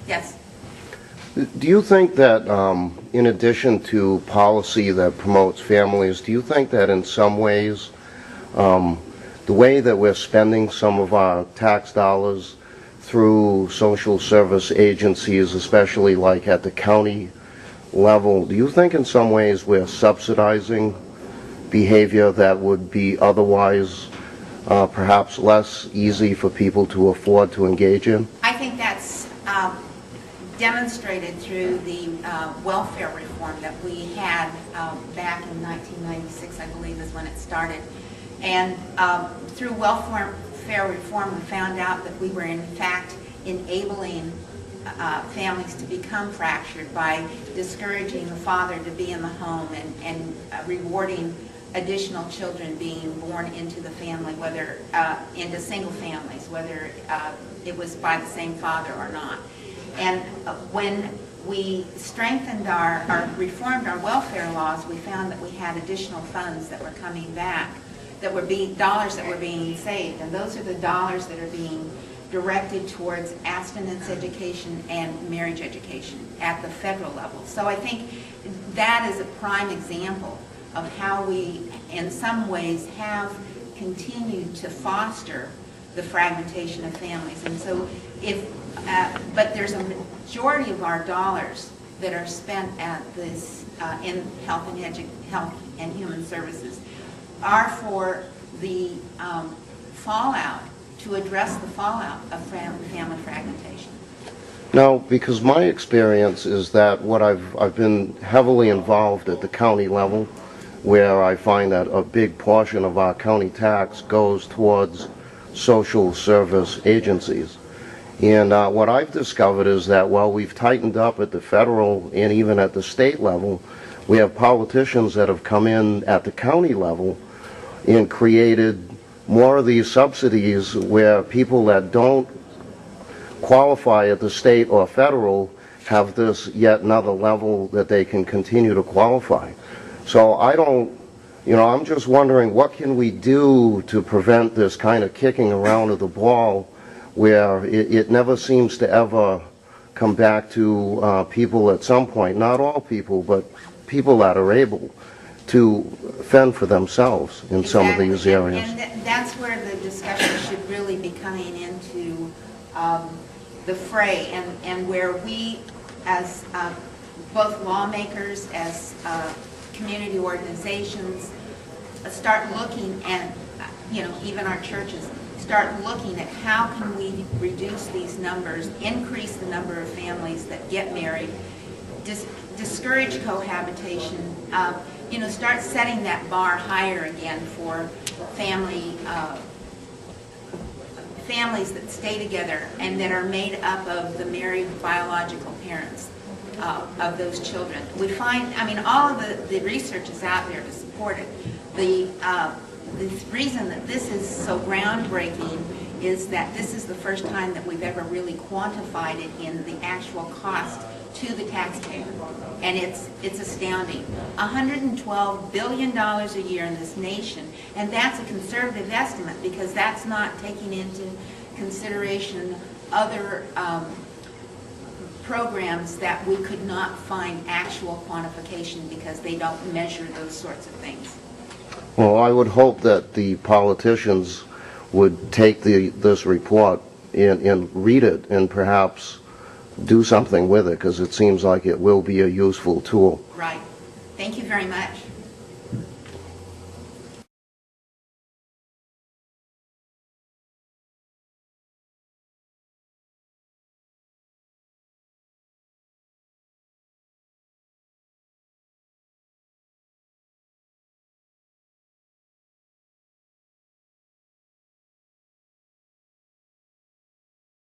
Yes. Do you think that, in addition to policy that promotes families, do you think that in some ways, the way that we're spending some of our tax dollars through social service agencies, especially like at the county level, do you think in some ways we're subsidizing behavior that would be otherwise perhaps less easy for people to afford to engage in? I think that's demonstrated through the welfare reform that we had back in 1996, I believe is when it started. And through welfare reform, we found out that we were in fact enabling families to become fractured by discouraging the father to be in the home and rewarding additional children being born into the family, whether into single families, whether it was by the same father or not. And when we strengthened reformed our welfare laws, we found that we had additional funds that were coming back, that were dollars that were being saved, and those are the dollars that are being directed towards abstinence education and marriage education at the federal level. So I think that is a prime example of how we, in some ways, have continued to foster the fragmentation of families. And so but there's a majority of our dollars that are spent at this in health and human services are for the fallout, to address the fallout of family fragmentation. No, because my experience is that what I've been heavily involved at the county level, where I find that a big portion of our county tax goes towards social service agencies. And what I've discovered is that while we've tightened up at the federal and even at the state level, we have politicians that have come in at the county level and created more of these subsidies where people that don't qualify at the state or federal have this yet another level that they can continue to qualify. So I'm just wondering, what can we do to prevent this kind of kicking around of the ball where it never seems to ever come back to people at some point, not all people, but people that are able to fend for themselves in some of these areas. And that's where the discussion should really be coming into the fray, and where we, as both lawmakers, as community organizations, start looking at, even our churches, start looking at how can we reduce these numbers, increase the number of families that get married, discourage cohabitation, start setting that bar higher again for families that stay together and that are made up of the married biological parents of those children. We find, all of the research is out there to support it. The reason that this is so groundbreaking is that this is the first time that we've ever really quantified it in the actual cost to the taxpayer. And it's astounding. $112 billion a year in this nation, and that's a conservative estimate because that's not taking into consideration other programs that we could not find actual quantification because they don't measure those sorts of things. Well, I would hope that the politicians would take this report and read it and perhaps do something with it, because it seems like it will be a useful tool. Right. Thank you very much.